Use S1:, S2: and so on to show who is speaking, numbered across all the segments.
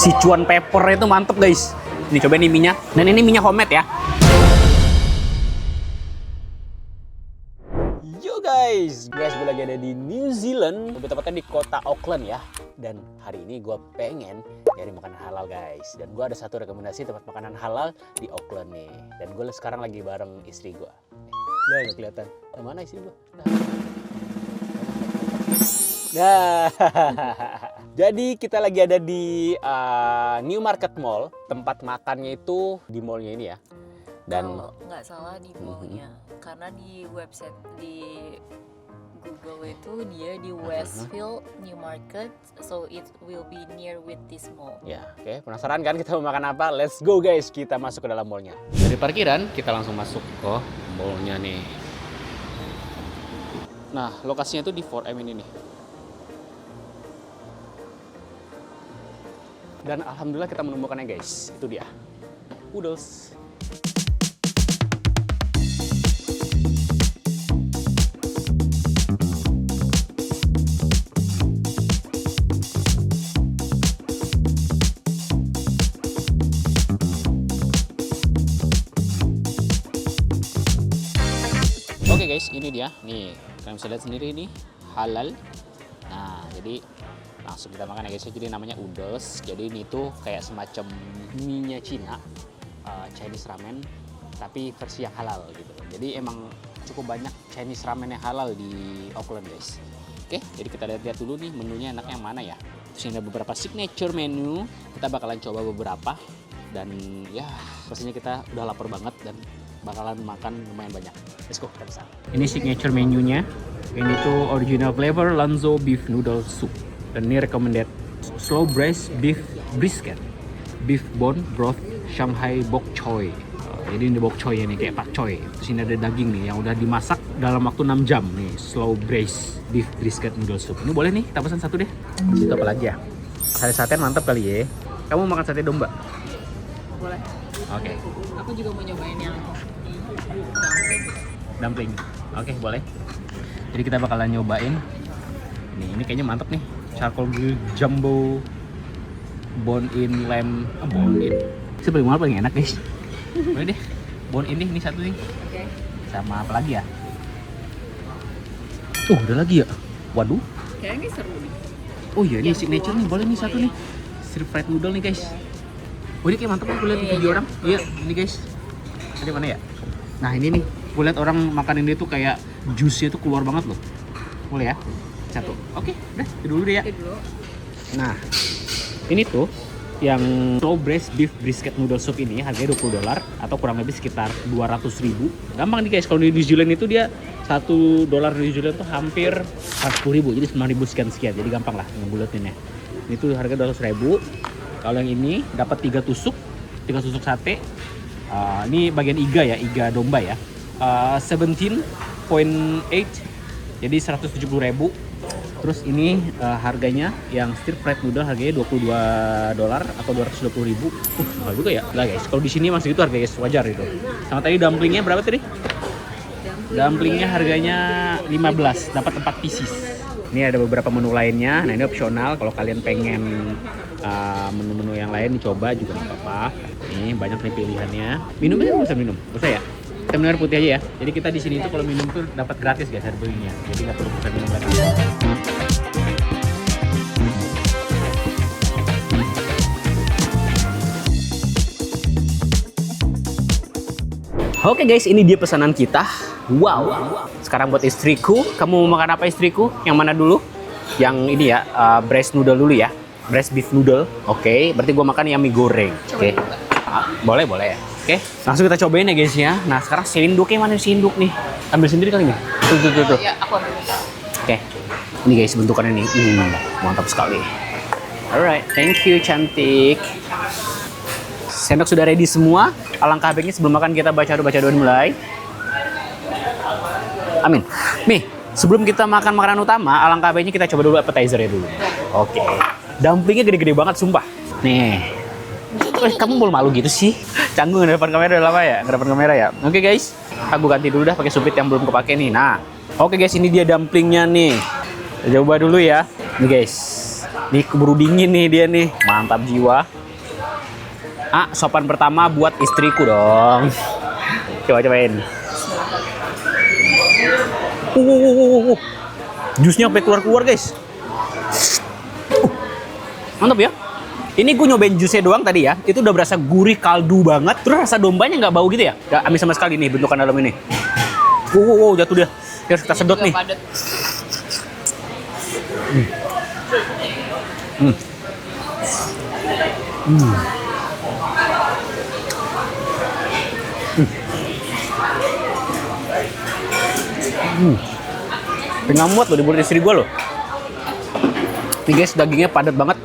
S1: Sichuan pepper itu mantep guys. Ini coba nih minyak. Dan ini minyak homemade ya. Yo guys, gue lagi ada di New Zealand, lebih tepatnya di kota Auckland ya. Dan hari ini gue pengen nyari makanan halal guys. Dan gue ada satu rekomendasi tempat makanan halal di Auckland nih. Dan gue sekarang lagi bareng istri gue. Nggak kelihatan. Mana istri gue? Nah, jadi kita lagi ada di Newmarket Mall. Tempat makannya itu di mallnya ini ya. Dan
S2: kalau nggak salah di mallnya, karena di website di Google itu dia di Westfield Newmarket, so it will be near with this mall.
S1: Ya, oke. Penasaran kan kita mau makan apa? Let's go guys, kita masuk ke dalam mallnya. Dari parkiran kita langsung masuk ke mallnya nih. Nah, lokasinya tuh di 4M ini nih. Dan alhamdulillah kita menemukannya guys. Itu dia. Oodles. Oke guys, ini dia. Nih, kalian bisa lihat sendiri ini halal. Nah, jadi langsung kita makan ya guys. Jadi namanya oodles. Jadi ini tuh kayak semacam mie-nya Cina, Chinese ramen, tapi versi yang halal gitu. Jadi emang cukup banyak Chinese ramen yang halal di Auckland guys. Oke, jadi kita lihat-lihat dulu nih menunya enaknya yang mana ya. Terus ada beberapa signature menu. Kita bakalan coba beberapa. Dan ya, pastinya kita udah lapar banget dan bakalan makan lumayan banyak. Let's go, kita pesan. Ini signature menunya. Ini tuh original flavor Lanzo beef noodle soup. Dan ini recommended slow braised beef brisket, beef bone broth Shanghai bok choy. Jadi ini bok choy ini kayak pak choy. Terus ini ada daging nih yang udah dimasak dalam waktu 6 jam nih, slow braised beef brisket noodle soup. Ini boleh nih, kita pesan satu deh. Itu apa lagi ya? Sate-satean mantap kali ya. Kamu makan sate domba?
S2: Boleh.
S1: Oke.
S2: Aku juga mau nyobain yang
S1: Dumpling. Oke, boleh. Jadi kita bakalan nyobain. Ini kayaknya mantep nih. Charcoal grill jumbo bone in lamb. Bone in. Ini paling mahal paling enak guys. Boleh deh. Bone in nih, ini satu nih.
S2: Oke.
S1: Sama apa lagi ya? Oh, ada lagi ya? Waduh.
S2: Kayaknya seru nih.
S1: Oh iya, ini signature nih. Boleh nih satu nih. Stir fried noodle nih guys. Oh, ini kayak mantep nih. Gue liat di video orang. Iya, ini guys. Ini mana ya? Nah, ini nih. Gue liat orang makan ini tuh kayak juice-nya tuh keluar banget loh. Boleh ya? Satu. Oke, udah. Itu dulu deh ya. Nah, ini tuh yang slow braised beef brisket noodle soup ini harganya $20 atau kurang lebih sekitar 200.000. Gampang nih guys, kalau di New Zealand itu dia $1 New Zealand tuh hampir 40.000, jadi 9.000 sekian. Jadi gampang lah ngebulatinnya. Ini tuh harga 200.000. Kalau yang ini dapat 3 tusuk sate. Ini bagian iga ya, iga domba ya. 17.8, jadi 170.000. Terus ini harganya yang stir fried noodle harganya $22 atau 220.000. Mahal juga ya. Lah guys, kalau di sini masih itu harganya wajar itu. Sama tadi dumplingnya berapa tadi? Dumplingnya harganya 15, dapat 4 pieces. Ini ada beberapa menu lainnya. Nah, ini opsional kalau kalian pengen menu-menu yang lain dicoba juga nggak apa-apa. Nih banyak nih pilihannya. Minumnya nggak usah minum, nggak usah ya. Kita minum air putih aja ya. Jadi kita di sini tuh kalau minum tuh dapat gratis guys air belinya. Jadi nggak perlu pesan minum lagi. Oke guys, ini dia pesanan kita. Wow. Sekarang buat istriku. Kamu mau makan apa istriku? Yang mana dulu? Yang ini ya, braised noodle dulu ya. Braised beef noodle. Oke, berarti gua makan yang mie goreng. Oke. Boleh ya. Oke, langsung kita cobain ya guys ya. Nah, sekarang sendoknya mana sendok nih? Ambil sendiri kali nih. Tuh.
S2: Ya, aku ambil.
S1: Oke. Ini guys bentukannya nih. Mantap sekali. Alright, thank you cantik. Sendok sudah ready semua. Alangkah baiknya sebelum makan kita baca doa mulai. Amin. Nih, sebelum kita makan makanan utama, alangkah baiknya kita coba dulu appetizer-nya dulu. Oke. Dumplingnya gede-gede banget sumpah. Nih. kamu mau malu gitu sih? Canggung di depan kamera udah lama ya? Ke depan kamera ya? Oke guys, aku ganti dulu dah pakai supit yang belum kepake nih. Nah, oke guys, ini dia dumplingnya nih. Coba dulu ya. Nih guys, nih keburu dingin nih dia nih. Mantap jiwa. Ah, sopan pertama buat istriku dong. Coba cobain. Jusnya sampai keluar-keluar guys. Mantap ya. Ini gue nyobain jusnya doang tadi ya. Itu udah berasa gurih kaldu banget. Terus rasa dombanya nggak bau gitu ya? Nggak amis sama sekali nih bentukan dalam ini. Jatuh dia. Harus kita sedot nih. Nggak muat loh di mulut istri gue loh. Nih guys, dagingnya padat banget.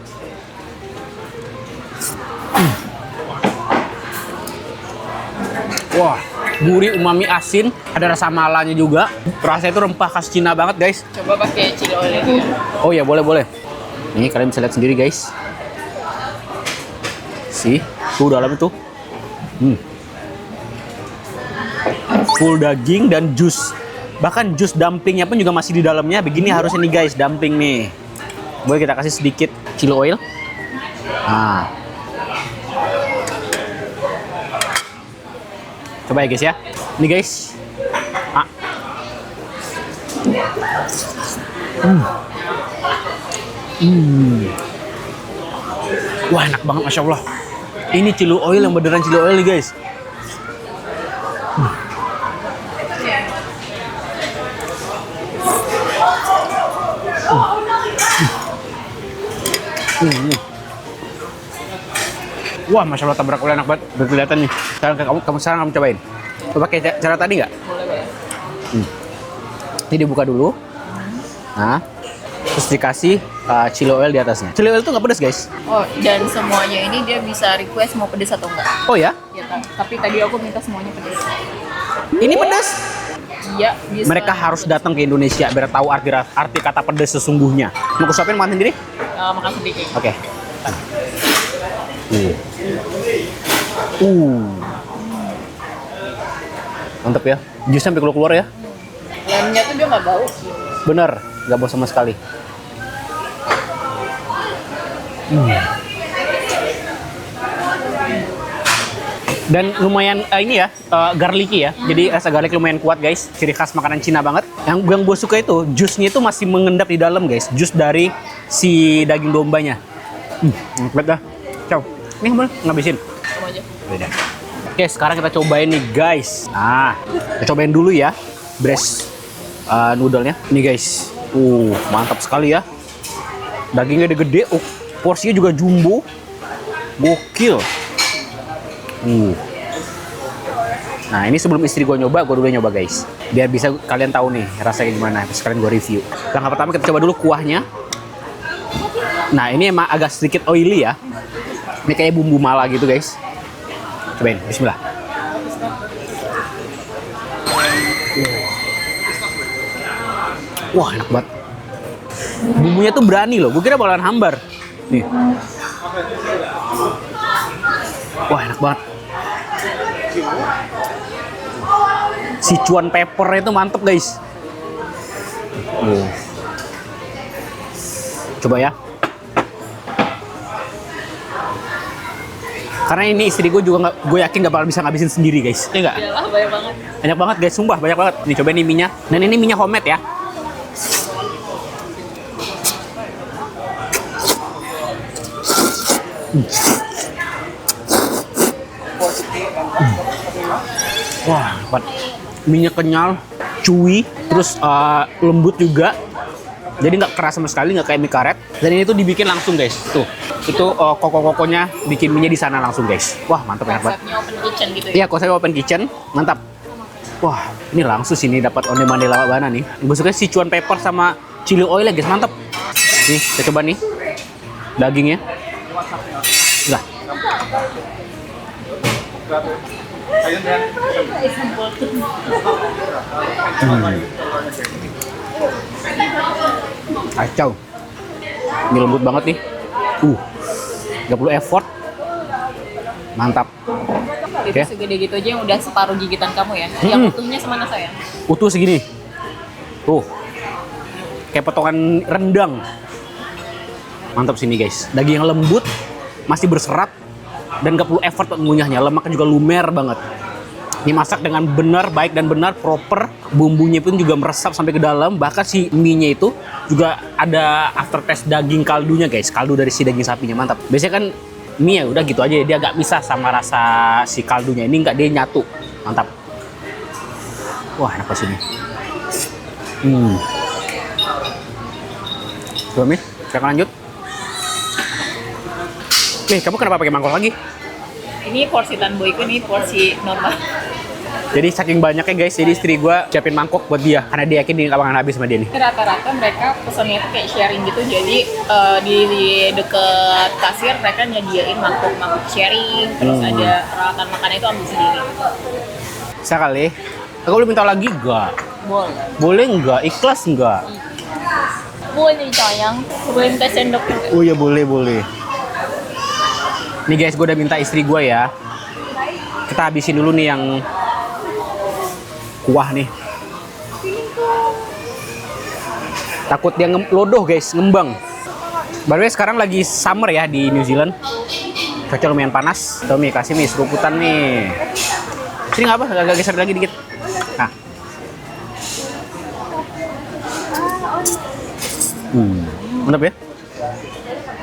S1: Wah, gurih, umami, asin, ada rasa malanya juga. Rasanya itu rempah khas Cina banget guys.
S2: Coba pakai chili oil ini ya.
S1: Oh ya, boleh. Nih kalian bisa lihat sendiri guys. Tuh dalam itu. Full daging dan jus. Bahkan jus dumplingnya pun juga masih di dalamnya. Begini harusnya nih guys, dumpling nih. Boleh kita kasih sedikit chili oil. Nah. Coba ya guys ya. Ini guys. Wah, enak banget, Masya Allah. Ini chili oil yang beneran chili oil nih guys. Wah, Masya Allah, tabrak oleh enak banget. Udah kelihatan nih. Sekarang kamu cobain. Pakai cara tadi nggak?
S2: Boleh.
S1: Ini dibuka dulu. Nah, terus dikasih chili oil di atasnya. Chili oil itu nggak pedas guys.
S2: Oh, dan semuanya ini dia bisa request mau pedas atau enggak.
S1: Oh ya?
S2: Ya kan. Tapi tadi aku minta semuanya pedas.
S1: Ini pedas.
S2: Iya, bisa.
S1: Mereka harus datang ke Indonesia biar tahu arti kata pedas sesungguhnya. Mau kusuapin makan sendiri?
S2: Makan sedikit.
S1: Oke. Mantap ya. Jusnya sampai keluar ya.
S2: Lemnya tuh dia nggak bau.
S1: Bener, nggak bau sama sekali. Dan lumayan ini ya, garlicky ya. Jadi rasa garlic lumayan kuat guys. Ciri khas makanan Cina banget. Yang gue suka itu, jusnya itu masih mengendap di dalam guys. Jus dari si daging dombanya. Enak dah. Ciao. Nih boleh ngabisin.
S2: Sama aja.
S1: Beda. Oke, sekarang kita cobain nih guys. Nah, kita cobain dulu ya. Breast noodle-nya. Nih guys. Mantap sekali ya. Dagingnya gede, porsinya juga jumbo. Gokil. Nah, ini sebelum istri gue nyoba, gue dulu nyoba guys. Biar bisa kalian tahu nih rasanya gimana. Terus kalian gue review. Langkah pertama kita coba dulu kuahnya. Nah, ini emang agak sedikit oily ya. Ini kayak bumbu mala gitu guys. Cobain, bismillah. Wah, enak banget. Bumbunya tuh berani loh. Gue kira bakalan hambar. Nih. Wah, enak banget. Sichuan pepper itu mantep guys. Coba ya. Karena ini istri gue juga gue yakin gak bakal bisa ngabisin sendiri guys. Iya nggak?
S2: Iyalah, banyak banget.
S1: Banyak banget guys, sumpah banyak banget. Nih cobain nih minyak. Dan ini minyak homemade ya. Wah, dapat minyak kenyal, chewy, terus lembut juga. Jadi nggak keras sama sekali, nggak kayak mie karet. Dan ini tuh dibikin langsung guys. Tuh, itu koko-kokonya bikin mie di sana langsung guys. Wah, mantap enak banget.
S2: Konsepnya open kitchen gitu ya?
S1: Iya, konsepnya open kitchen, mantap. Wah, ini langsung sini dapat onde mande lawak bana nih. Gue suka Sichuan pepper sama chili oil ya guys, mantap. Nih, kita coba nih dagingnya. Lah. Kacau. Ini lembut banget nih. Gak perlu effort. Mantap.
S2: Itu
S1: Oke.
S2: segede gitu aja yang udah separuh gigitan kamu ya. Yang utuhnya semana sayang?
S1: Utuh segini. Tuh. Kayak potongan rendang. Mantap sini guys. Daging yang lembut, masih berserat, dan gak perlu effort untuk ngunyahnya. Lemaknya juga lumer banget. Dimasak dengan benar, baik dan benar, proper. Bumbunya pun juga meresap sampai ke dalam. Bahkan si mie-nya itu juga ada aftertaste daging kaldunya guys. Kaldu dari si daging sapinya, mantap. Biasanya kan mie ya udah gitu aja, dia agak bisa sama rasa si kaldunya. Ini enggak, dia nyatu. Mantap. Wah, enak banget sini. Coba Mi, kita lanjut. Nih, kamu kenapa pakai mangkok lagi?
S2: Ini porsi Tanboyku, ini porsi normal.
S1: Jadi saking banyaknya guys, jadi istri gue siapin mangkok buat dia. Karena dia yakin dia nggak bakalan habis sama dia nih.
S2: Rata-rata mereka pesannya itu kayak sharing gitu, jadi di deket kasir mereka nyediain mangkok sharing, terus ada peralatan makannya itu ambil sendiri.
S1: Bisa kali. Aku boleh minta lagi nggak?
S2: Boleh.
S1: Boleh nggak? Ikhlas nggak?
S2: Boleh nih sayang, boleh minta sendok juga.
S1: Oh iya boleh. Nih guys, gue udah minta istri gue ya. Kita habisin dulu nih yang kuah nih. Takut dia lodoh guys, ngembang. By the way, sekarang lagi summer ya di New Zealand. Cuaca lumayan panas. Tuh Mi, kasih Mi, seruputan nih. Sini nggak apa, agak geser lagi dikit. Nah. Mantap ya?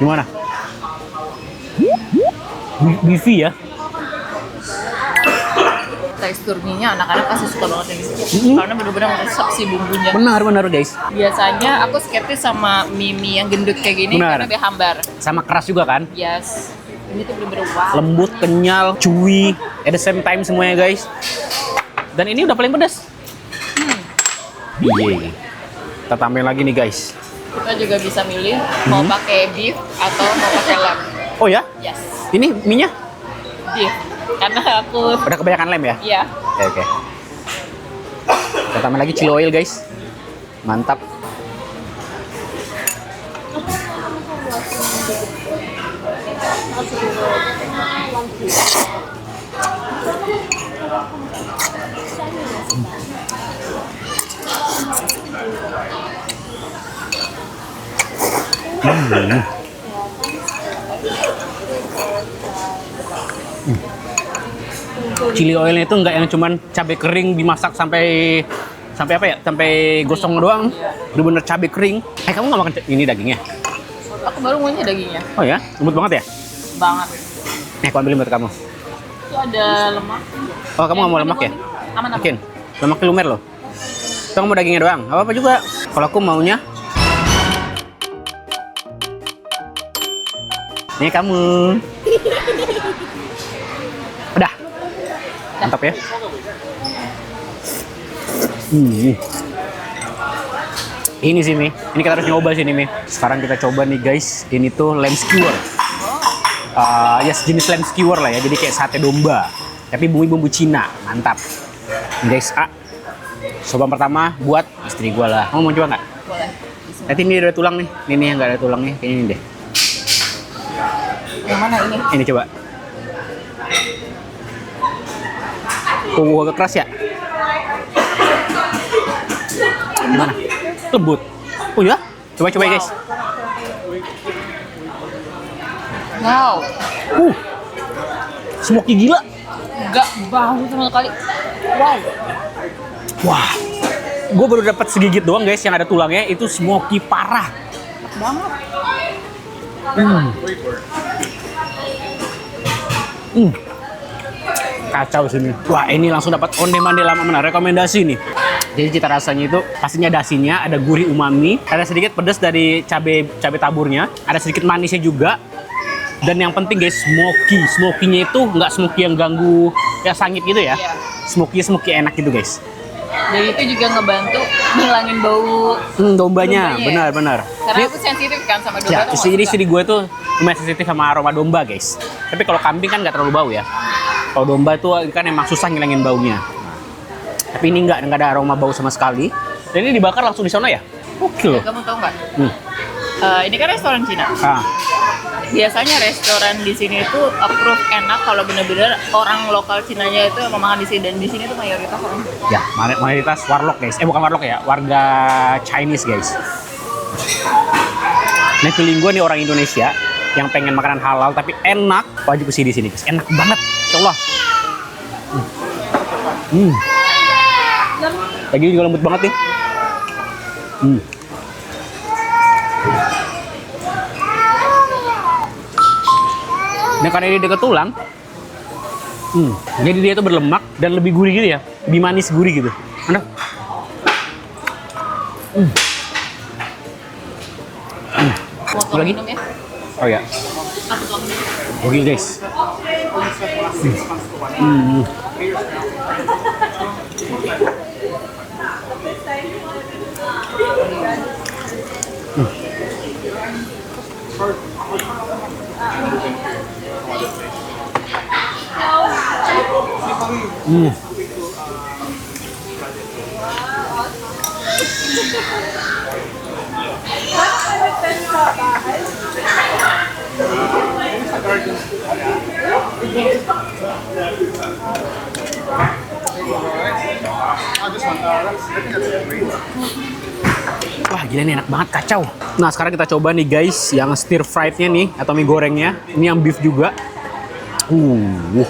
S1: Gimana? Beefy ya?
S2: Tekstur mie-nya anak-anak pasti suka banget ini. Karena bener-bener meresap sih bumbunya.
S1: Benar guys.
S2: Biasanya aku skeptis sama mie-mie yang gendut kayak gini
S1: Benar.
S2: karena dia hambar.
S1: Sama keras juga kan?
S2: Yes. Ini tuh bener-bener wow.
S1: Lembut, kenyal, chewy, at the same time semuanya guys. Dan ini udah paling pedas. Iya. Kita tambahin lagi nih guys.
S2: Kita juga bisa milih mau pakai beef atau mau pakai lamb.
S1: Oh ya?
S2: Yes.
S1: Ini mie-nya
S2: Beef. Karena aku
S1: udah kebanyakan lem ya?
S2: ya
S1: Oke. Kita tambahin lagi chili oil guys. Mantap. Chili oilnya itu nggak yang cuman cabai kering dimasak sampai apa ya? Sampai gosong doang. Bener-bener cabai kering. Kamu nggak makan ini dagingnya?
S2: aku baru ngunyah dagingnya.
S1: Oh ya? Lembut banget ya?
S2: Banget.
S1: Nih, aku ambilin buat kamu.
S2: Itu ada lemak.
S1: Oh, kamu nggak mau lemak ya?
S2: Aman.
S1: Yakin? Lemaknya lumer loh. Kamu mau dagingnya doang? Apa-apa juga. Kalau aku maunya... Nih kamu. Udah. Mantap ya. Ini sih Mi. Ini kita harus nyoba sih Mi. Sekarang kita coba nih guys. Ini tuh lamb skewer. Ya sejenis lamb skewer lah ya. Jadi kayak sate domba. Tapi bumbu Cina. Mantap. Guys, coba pertama buat istri gua lah. Kamu mau coba nggak?
S2: Boleh.
S1: Nanti ini ada tulang nih. Ini yang nggak ada tulangnya. Kayaknya ini deh.
S2: Yang mana ini?
S1: Ini coba. Agak keras ya? Gimana? Lembut. Oh ya? Coba-coba ya guys.
S2: Wow.
S1: Smoky gila.
S2: Enggak bau sama sekali. Wow.
S1: Wah. Gue baru dapat segigit doang guys yang ada tulangnya. Itu smoky parah.
S2: Enak banget.
S1: Kacau sini. Wah, ini langsung dapat onde-mande lama mana rekomendasi nih. Jadi cita rasanya itu pastinya ada asinnya, ada gurih umami, ada sedikit pedas dari cabai taburnya, ada sedikit manisnya juga. Dan yang penting guys, smoky-nya itu nggak smoky yang ganggu ya sangit gitu ya.
S2: Iya.
S1: Smoky enak gitu guys.
S2: Jadi itu juga ngebantu ngilangin bau
S1: Dombanya,
S2: ya?
S1: benar.
S2: Karena aku sensitif kan sama domba
S1: Ya,
S2: tuh.
S1: jadi istri gue tuh lumayan sensitif sama aroma domba guys. Tapi kalau kambing kan nggak terlalu bau ya. Kalau domba tuh kan emang susah ngilangin baunya. Tapi ini nggak ada aroma bau sama sekali. Dan ini dibakar langsung di sana ya? Oke loh.
S2: Kamu tahu nggak? Ini kan restoran Cina. biasanya restoran di sini itu approve enak kalau bener-bener orang lokal Cinanya itu yang makan di sini, dan di sini tuh mayoritas orang.
S1: Ya, mayoritas warlock guys. Bukan warlock ya, warga Chinese guys. Nah, feeling gue nih orang Indonesia yang pengen makanan halal tapi enak, wajib kesini di sini guys. Enak banget, insya Allah. Dagingnya juga lembut banget nih. Nah, karena ini dekat tulang, jadi dia tuh berlemak dan lebih gurih gitu ya, lebih manis gurih gitu. Enak.
S2: Mau
S1: Apa lagi?
S2: minum ya?
S1: Oh ya.
S2: Aku tuang minum.
S1: Oke guys. Wah gila nih, enak banget, kacau. Nah sekarang kita coba nih guys, yang stir fried-nya nih, atau mie gorengnya. Ini yang beef juga. Ini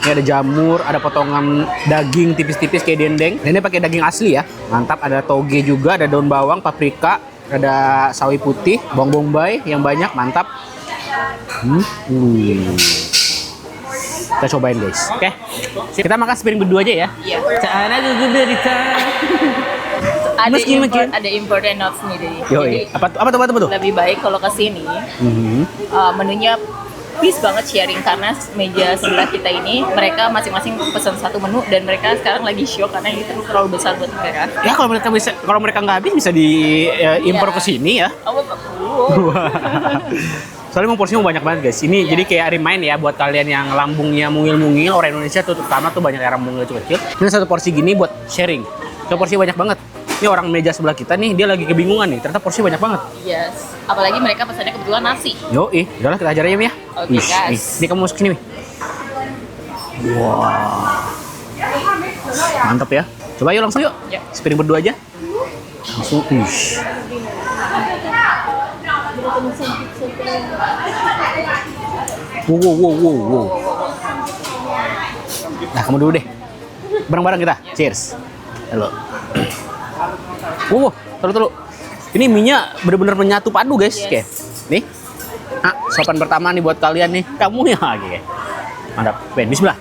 S1: ada jamur, ada potongan daging tipis-tipis kayak dendeng. Dan ini pakai daging asli ya. Mantap, ada toge juga, ada daun bawang, paprika, ada sawi putih, bawang bombay yang banyak, mantap. Kita cobain guys. Oke. Kita makan sepiring berdua aja ya.
S2: Iya.
S1: Cara gugur derita.
S2: Ada important notes nih dari.
S1: Yoi.
S2: Jadi
S1: Apa tuh?
S2: lebih baik kalau ke sini menunya please banget sharing, karena meja sebelah kita ini mereka masing-masing pesan satu menu dan mereka sekarang lagi shock karena ini terlalu besar buat mereka.
S1: Ya kalau mereka nggak habis bisa diimpor ke sini ya. Soalnya mau porsinya banyak banget guys. Ini jadi kayak remind ya buat kalian yang lambungnya mungil-mungil, orang Indonesia tuh terutama tuh banyak yang lambungnya kecil-kecil. Ini satu porsi gini buat sharing. Satu porsi banyak banget. Ini orang meja sebelah kita nih, dia lagi kebingungan nih. Ternyata porsi banyak banget.
S2: Yes. Apalagi mereka pesannya kebetulan nasi.
S1: Yoi, udahlah kita ajar aja Mi ya.
S2: Oke, guys.
S1: Ini kamu masuk sini Mi. Wah. Mantap ya. Coba yuk langsung yuk.
S2: Ya.
S1: Sepiring berdua aja. Langsung. Wow. Nah, kamu dulu deh. Bareng-bareng kita. Cheers. Halo. Taruh. Ini mie-nya bener-bener menyatu padu guys.
S2: Yes.
S1: Oke. Nih. Sopan pertama nih buat kalian nih. Kamu ya. Oke. Mantap. Ben, bismillah.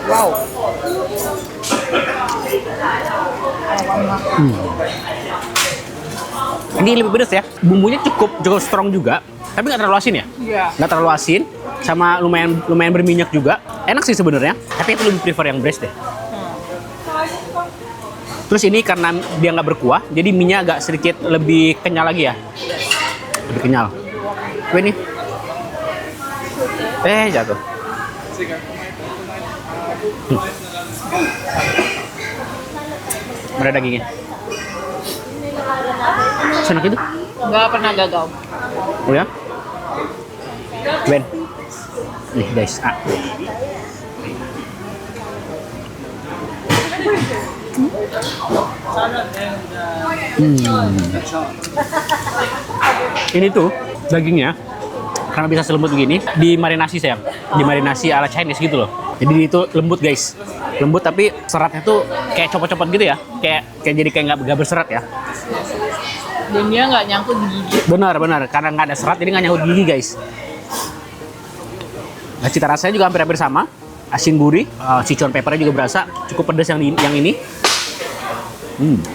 S2: Wow.
S1: Ini lebih pedas ya. Bumbunya cukup strong juga, tapi nggak terlalu asin ya.
S2: Iya.
S1: Nggak terlalu asin, sama lumayan berminyak juga. Enak sih sebenarnya. Tapi itu lebih prefer yang breast deh. Terus ini karena dia nggak berkuah, jadi mie-nya agak sedikit lebih kenyal lagi ya. Lebih kenyal. Coba ini. Jatuh. Mana dagingnya? Senak itu?
S2: Nggak pernah gagal.
S1: Oh ya? Ben. Nih guys. Ini tuh dagingnya karena bisa selembut begini, dimarinasi sayang, dimarinasi ala Chinese gitu loh. Jadi itu lembut guys, lembut tapi seratnya tuh kayak copot-copot gitu ya, kayak jadi nggak berserat ya.
S2: Dan dia nggak nyangkut di gigi.
S1: Benar, karena nggak ada serat jadi nggak nyangkut gigi guys. Nah, cita rasanya juga hampir sama, asin gurih, Sichuan peppernya juga berasa, cukup pedas yang ini.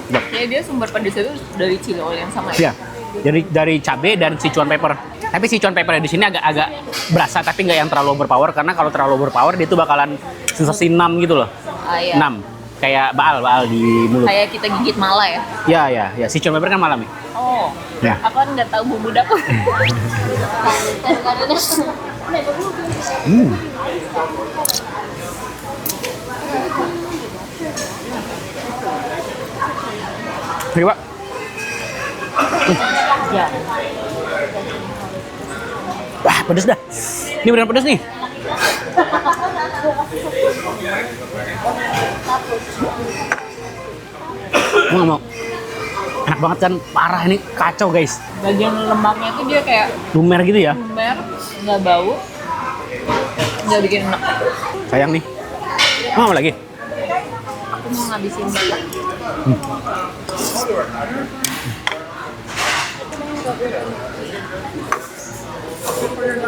S2: Ya dia sumber pedasnya itu dari chili oil yang sama ya.
S1: Iya, dari cabai dan Sichuan pepper. Tapi Sichuan pepper di sini agak berasa, tapi nggak yang terlalu overpower, karena kalau terlalu overpower dia tuh bakalan sensasi nam gitu loh.
S2: Iya.
S1: Nam, kayak baal di mulut.
S2: Kayak kita gigit mala ya.
S1: Ya. Sichuan pepper kan malam ya.
S2: Oh.
S1: Ya.
S2: Aku kan nggak tahu bumbu dapur.
S1: Coba.
S2: Ya.
S1: Wah, pedes dah. Ini beneran pedes nih. Gue nggak mau. Enak banget kan, parah ini, kacau guys.
S2: Bagian lemaknya tuh dia kayak
S1: Lumer gitu ya.
S2: lumer, nggak bau, nggak bikin enak.
S1: Sayang nih. Mau lagi?
S2: Aku mau ngabisin banget.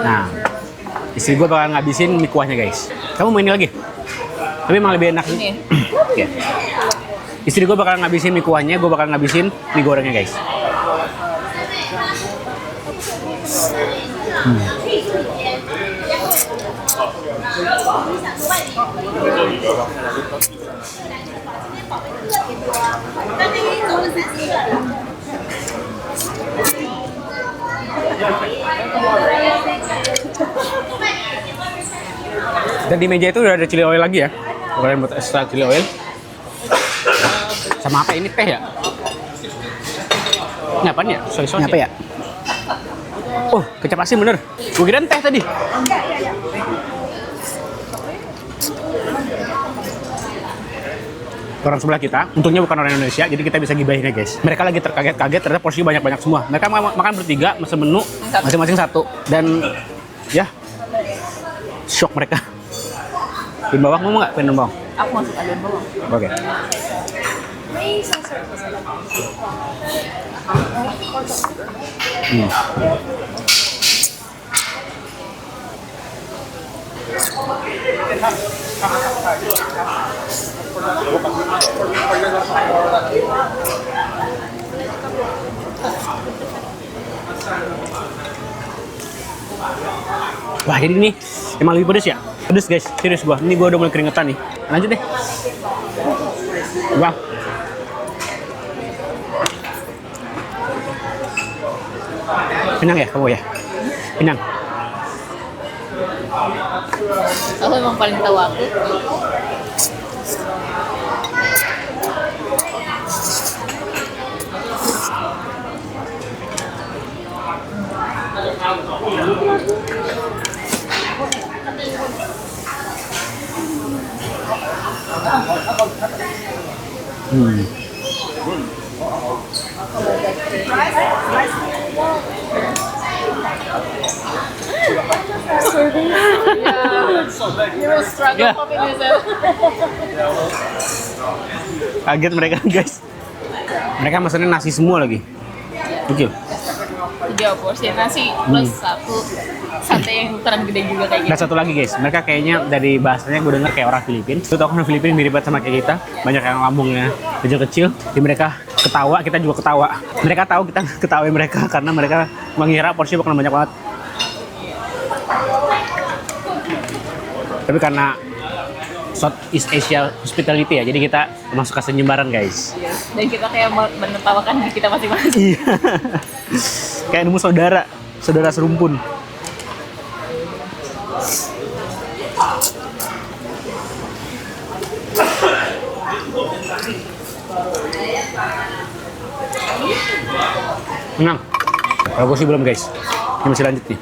S1: Nah, istri gue bakal ngabisin mie kuahnya guys. Kamu mau ini lagi? Tapi emang lebih enak
S2: Ini.
S1: Oke. Istri gue bakal ngabisin mie kuahnya, gue bakal ngabisin mie gorengnya guys. Dan di meja itu udah ada chili oil lagi ya. Kalian buat extra chili oil. Sama apa ini, teh ya? Ini apaan ya? Soy sauce apa ya? Oh, kecap asin bener. Gue kirain teh tadi. Orang sebelah kita, untungnya bukan orang Indonesia, jadi kita bisa gibahin ya guys. Mereka lagi terkaget-kaget, ternyata porsinya banyak-banyak semua. Mereka makan bertiga, mesen menu, masing-masing satu. Dan ya, shock mereka. Daun bawang mau nggak? Daun bawang?
S2: Aku masuk ada bawang.
S1: Oke. Wah, jadi ini emang lebih pedes ya? Pedes guys, serius gua. Ini gua udah mulai keringetan nih. Lanjut deh. Wah. Kenyang ya kamu ya? Kenyang.
S2: Aku emang paling tahu aku. You will struggle
S1: Yeah.
S2: popping yourself.
S1: Kaget mereka guys. Mereka mesennya nasi semua lagi. Gokil.
S2: 3 porsi nasi plus satu sate yang ukuran gede juga kayak
S1: Dan
S2: gitu.
S1: satu lagi guys, mereka kayaknya dari bahasanya gue denger kayak orang Filipina. Lu tau kan orang Filipina mirip banget sama kayak kita. Banyak yang lambungnya kecil-kecil. Jadi mereka ketawa, kita juga ketawa. Mereka tahu kita ketawain mereka karena mereka mengira porsi bakal banyak banget. Tapi karena Southeast Asia Hospitality ya, jadi kita masuk ke senyumbaran guys.
S2: Dan kita kayak menertawakan diri kita masing-masing.
S1: Iya. Kayak nemu saudara serumpun. Menang. Kalau gue sih belum guys. Ini masih lanjut nih.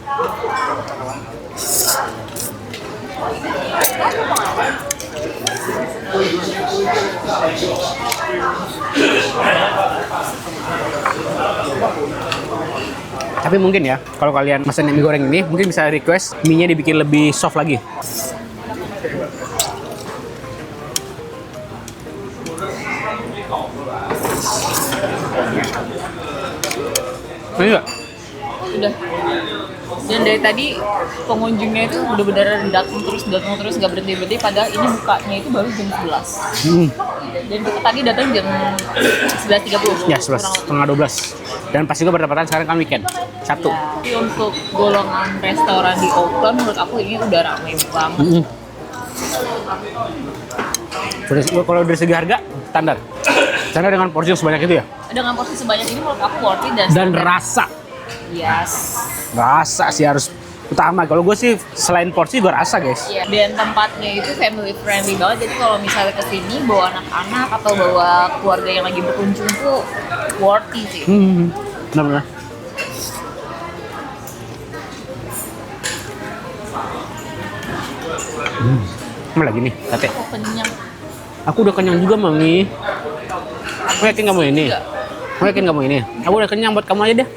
S1: Tapi mungkin ya, kalau kalian pesan mie goreng ini, mungkin bisa request mie-nya dibikin lebih soft lagi. Enggak?
S2: Udah. Dan dari tadi pengunjungnya itu benar-benar datang terus nggak berhenti padahal ini bukanya itu baru jam 11. Dan kita tadi datang jam 11.30.
S1: Ya, 11:30. Dan pasti gue bertepatan sekarang kan weekend, Sabtu.
S2: Tapi untuk golongan restoran di Auckland menurut aku ini udah ramai banget.
S1: Kalau dari segi harga, standar. Standar dengan porsi yang sebanyak itu ya?
S2: Dengan porsi sebanyak ini menurut aku worth it dan
S1: Dan
S2: standar.
S1: rasa.
S2: Yes.
S1: Rasa sih harus utama. Kalau gue sih selain porsi gue rasa guys.
S2: Iya, dan tempatnya itu family friendly banget. Jadi kalau misalnya kesini bawa anak-anak atau bawa keluarga yang lagi berkunjung tuh worthy sih.
S1: Benar-benar. Apa lagi nih, sate?
S2: Oh, kenyang.
S1: Aku udah kenyang juga, Mami. Aku yakin kamu ini. Aku yakin kamu ini. Aku udah kenyang, buat kamu aja deh.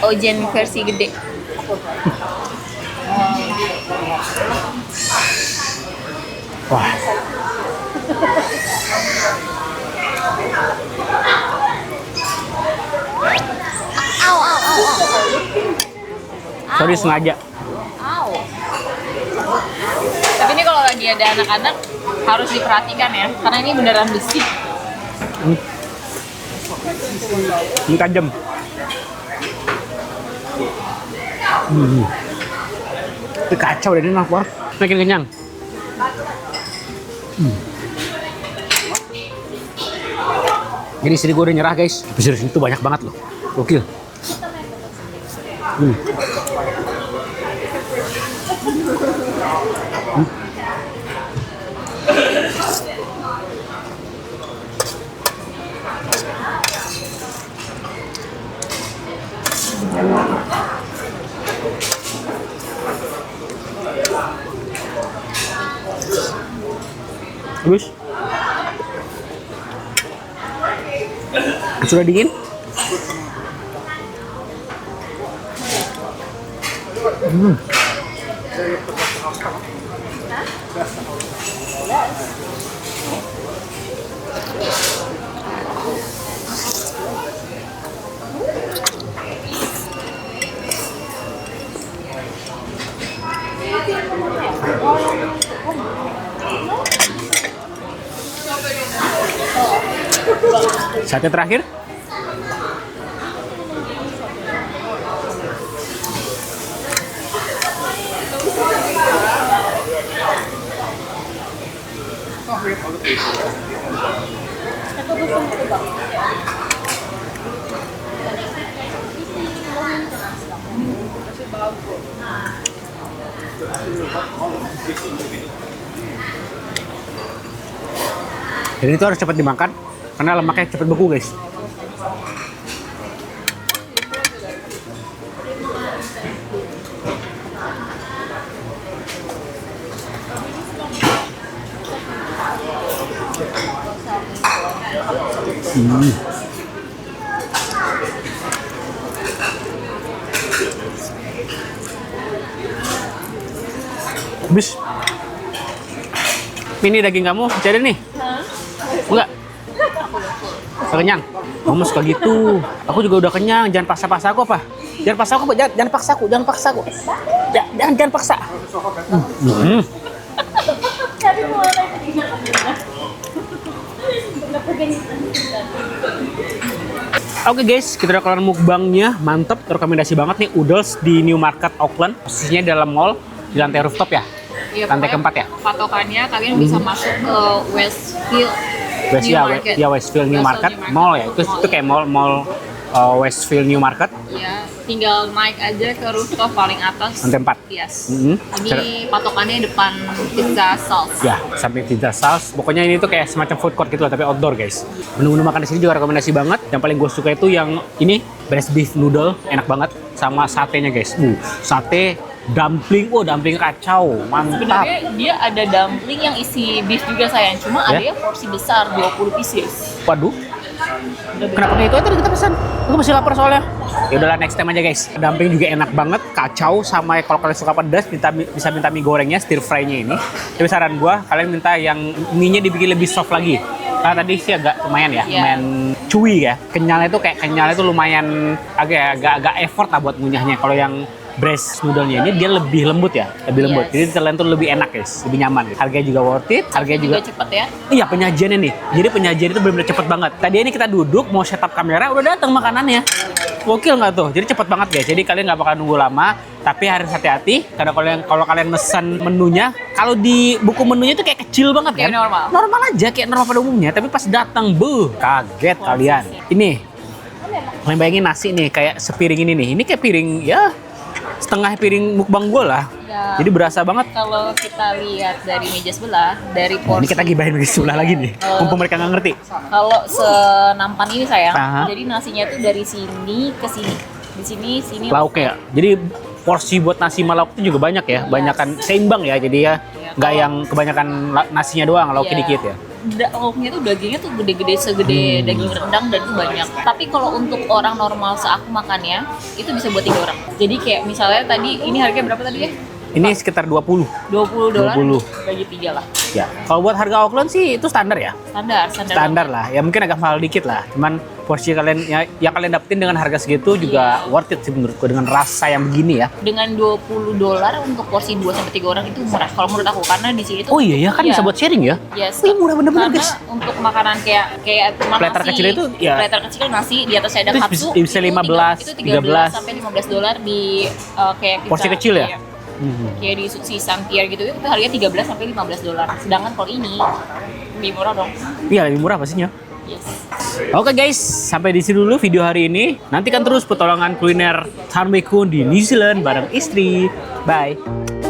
S2: Ojen versi gede.
S1: Wah. Sorry, sengaja.
S2: Au. Tapi ini kalau lagi ada anak-anak harus diperhatikan ya, karena ini beneran besi.
S1: Ini tajam. Ini kacau deh, ini enak banget. Makin kenyang. Jadi sini gue udah nyerah, guys. Tapi di sini tuh banyak banget loh. Gokil. Bagus. Sudah dingin? Sate terakhir. Jadi itu harus cepat dimakan karena lemaknya cepat beku, guys. Habis. Ini daging kamu, cari nih. Enggak. Kenyang. Kamu suka gitu. Aku juga udah kenyang. Jangan paksa-paksa aku apa? Jangan paksa aku, jangan paksa aku, jangan paksa aku. Jangan paksa. Oke guys, kita udah kelar mukbangnya, mantep, rekomendasi banget nih Oodles di New Market Auckland, posisinya dalam mall di lantai rooftop ya,
S2: Iya,
S1: lantai keempat ya.
S2: Patokannya kalian bisa masuk ke Westfield New Market.
S1: Westfield New Market Mall ya, itu kayak mall Westfield New Market.
S2: Iya, tinggal naik aja ke rooftop paling atas.
S1: Lantai 4.
S2: Yes. Ini patokannya depan Pizza Sauce.
S1: Ya, samping Pizza Sauce. Pokoknya ini tuh kayak semacam food court gitu lah, tapi outdoor guys. Menu-menu makan di sini juga rekomendasi banget. Yang paling gue suka itu yang ini, breast beef noodle, enak banget. Sama satenya guys. Sate, dumpling, dumpling kacau, mantap.
S2: Sebenarnya dia ada dumpling yang isi beef juga sayang, cuma ada yang porsi besar 20 pieces.
S1: Waduh. Kenapa nggak itu aja kita pesan? Aku masih lapar soalnya. Ya udahlah, next time aja guys. Dumpling juga enak banget, kacau. Sama kalau kalian suka pedas, bisa minta mie gorengnya, stir fry-nya ini. Tapi saran gua, kalian minta yang mie-nya dibikin lebih soft lagi. Karena tadi sih agak lumayan ya, lumayan chewy ya. Kenyalnya tuh lumayan agak effort lah buat ngunyahnya. Kalau yang breast noodle-nya ini dia lebih lembut ya, lebih lembut. Jadi telan tuh lebih enak guys, lebih nyaman. Harganya juga worth it, harganya juga
S2: cepet ya.
S1: Iya, penyajiannya nih. Jadi penyajian itu benar-benar cepet banget. Tadi ini kita duduk mau setup kamera, udah datang makanannya. Gokil nggak tuh? Jadi cepet banget guys. Jadi kalian nggak bakal nunggu lama, tapi harus hati-hati karena kalau kalian mesen menunya, kalau di buku menunya itu kayak kecil banget kan?
S2: Kayak normal.
S1: Normal aja kayak normal pada umumnya, tapi pas datang, kaget kalian. Ini, kalian bayangin nasi nih kayak sepiring ini nih. Ini kayak piring ya setengah piring mukbang gue lah.
S2: Ya,
S1: Jadi berasa banget.
S2: kalau kita lihat dari meja sebelah, dari
S1: Ini
S2: porsi.
S1: kita gibahin di sebelah lagi nih. Mumpung mereka nggak ngerti.
S2: Kalau senampan ini sayang,
S1: Aha.
S2: jadi nasinya tuh dari sini ke sini. Di sini
S1: Lauknya ya. Jadi porsi buat nasi sama lauk itu juga banyak ya. Banyakan seimbang ya. Jadi ya
S2: Iya,
S1: nggak yang kebanyakan nasinya doang, lauknya
S2: Iya.
S1: dikit ya.
S2: Lauknya tuh dagingnya tuh gede-gede segede daging rendang dan itu banyak. Tapi kalau untuk orang normal seaku makannya itu bisa buat 3 orang. Jadi kayak misalnya tadi ini harganya berapa tadi ya?
S1: Ini sekitar 20.
S2: $20
S1: 20.
S2: bagi 3 lah.
S1: Ya. Kalau buat harga Auckland sih itu standar ya.
S2: Standar.
S1: Lah. Ya mungkin agak mahal dikit lah. Cuman porsi kalian ya, yang kalian dapetin dengan harga segitu juga worth it sih menurutku dengan rasa yang begini ya.
S2: Dengan $20 untuk porsi 2 sampai 3 orang itu murah kalau menurut aku karena di sini tuh.
S1: Oh iya ya kan bisa buat sharing ya.
S2: Yes.
S1: Wih, murah bener-bener,
S2: Karena
S1: guys.
S2: untuk makanan kayak cuma
S1: Platter
S2: nasi,
S1: kecil itu, ya.
S2: platter kecil nasi di atasnya ada
S1: Itu
S2: katsu
S1: bisa 15,
S2: itu 13 sampai $15 di kayak kita,
S1: Porsi kecil ya?
S2: kayak, kayak di Sushi Santier gitu itu harganya $13 sampai $15. Sedangkan kalau ini lebih murah dong.
S1: Iya lebih murah pastinya.
S2: Yes.
S1: Oke guys, sampai di sini dulu video hari ini. Nantikan terus petualangan kuliner Tarmekun di New Zealand bareng istri. Bye.